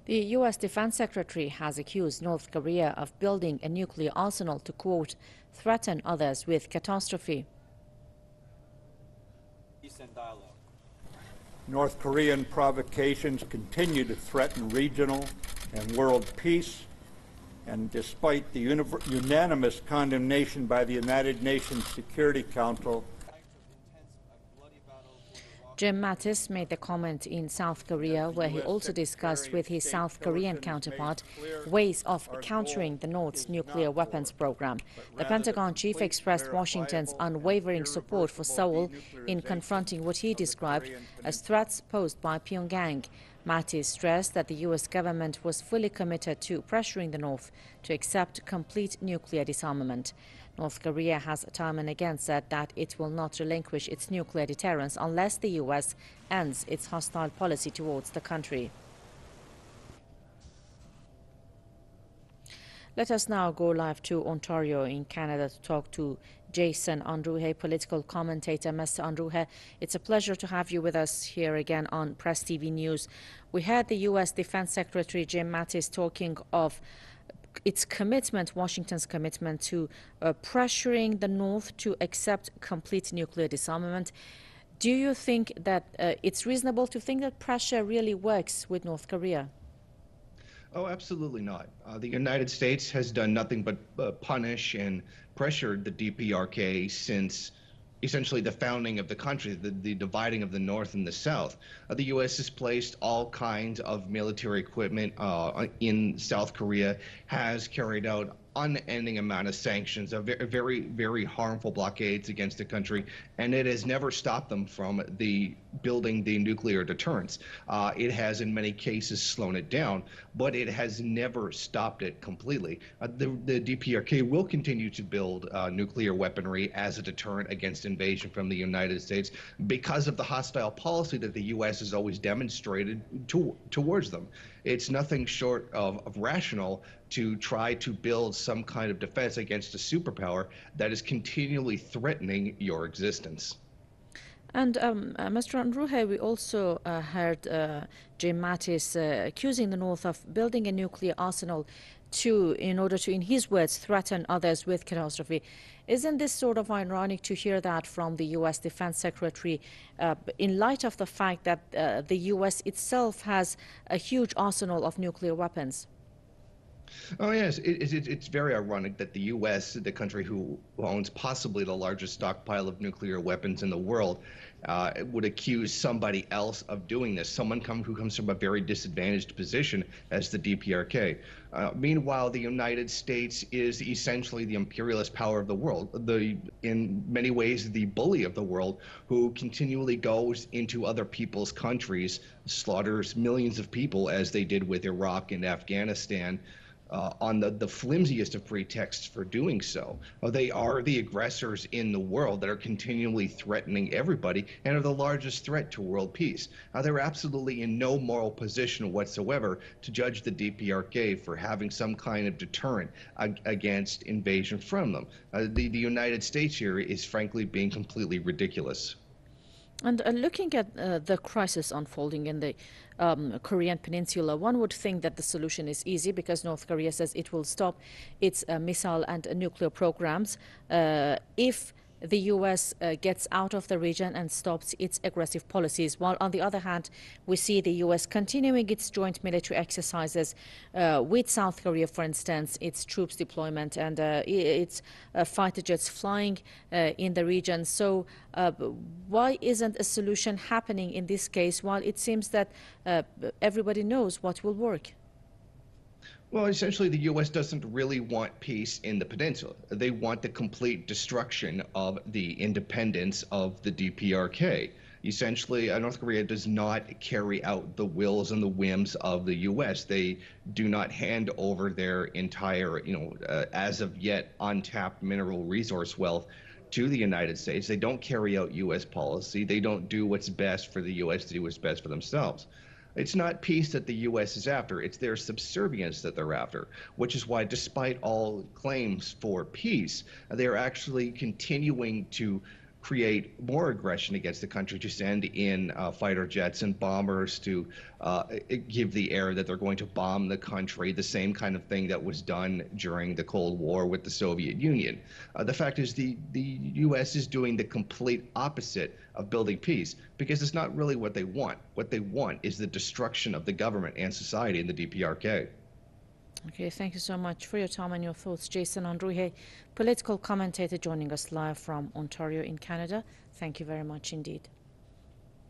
The U.S. Defense Secretary has accused North Korea of building a nuclear arsenal to, quote, threaten others with catastrophe. North Korean provocations continue to threaten regional and world peace, and despite the unanimous condemnation by the United Nations Security Council, Jim Mattis made the comment in South Korea, where he also discussed with his South Korean counterpart ways of countering the North's nuclear weapons program. The Pentagon chief expressed Washington's unwavering support for Seoul in confronting what he described as threats posed by Pyongyang. Mattis stressed that the U.S. government was fully committed to pressuring the North to accept complete nuclear disarmament. North Korea has time and again said that it will not relinquish its nuclear deterrence unless the U.S. ends its hostile policy towards the country. Let us now go live to Ontario in Canada to talk to Jason Unruhe, political commentator. Mr. Unruhe, it's a pleasure to have you with us here again on PressTV News. We heard the U.S. Defense Secretary Jim Mattis talking of its commitment, Washington's commitment to pressuring the North to accept complete nuclear disarmament. Do you think that it's reasonable to think that pressure really works with North Korea? Oh, absolutely not. The United States has done nothing but punish and pressure the DPRK since essentially the founding of the country, the dividing of the North and the South. The U.S. has placed all kinds of military equipment in South Korea, has carried out unending amount of sanctions, very, very harmful blockades against the country, and it has never stopped them from building the nuclear deterrence. It has, in many cases, slowed it down, but it has never stopped it completely. The DPRK will continue to build nuclear weaponry as a deterrent against invasion from the United States because of the hostile policy that the U.S. has always demonstrated towards them. It's nothing short of rational to try to build some kind of defense against a superpower that is continually threatening your existence. And Mr. Unruhe, we also heard Jim Mattis accusing the North of building a nuclear arsenal in order to, in his words, threaten others with catastrophe. Isn't this sort of ironic to hear that from the U.S. Defense Secretary in light of the fact that the U.S. itself has a huge arsenal of nuclear weapons? Oh, yes. It's very ironic that the U.S., the country who owns possibly the largest stockpile of nuclear weapons in the world, would accuse somebody else of doing this, someone who comes from a very disadvantaged position as the DPRK. Meanwhile, the United States is essentially the imperialist power of the world, in many ways the bully of the world, who continually goes into other people's countries, slaughters millions of people, as they did with Iraq and Afghanistan, on the flimsiest of pretexts for doing so. They are the aggressors in the world that are continually threatening everybody and are the largest threat to world peace. They're absolutely in no moral position whatsoever to judge the DPRK for having some kind of deterrent against invasion from them. The United States here is frankly being completely ridiculous. And looking at the crisis unfolding in the Korean Peninsula, one would think that the solution is easy because North Korea says it will stop its missile and nuclear programs if the U.S. Gets out of the region and stops its aggressive policies, while on the other hand, we see the U.S. continuing its joint military exercises with South Korea, for instance, its troops deployment and its fighter jets flying in the region. So why isn't a solution happening in this case, while it seems that everybody knows what will work? Well, essentially, the U.S. doesn't really want peace in the peninsula. They want the complete destruction of the independence of the DPRK. Essentially, North Korea does not carry out the wills and the whims of the U.S. They do not hand over their entire, as of yet untapped mineral resource wealth to the United States. They don't carry out U.S. policy. They don't do what's best for the U.S. to do what's best for themselves. It's not peace that the U.S. is after. It's their subservience that they're after, which is why, despite all claims for peace, they're actually continuing to create more aggression against the country, to send in fighter jets and bombers to give the air that they're going to bomb the country, the same kind of thing that was done during the Cold War with the Soviet Union. The fact is the U.S. is doing the complete opposite of building peace, because it's not really what they want. What they want is the destruction of the government and society in the DPRK. Okay, thank you so much for your time and your thoughts. Jason Unruhe, political commentator, joining us live from Ontario in Canada. Thank you very much indeed.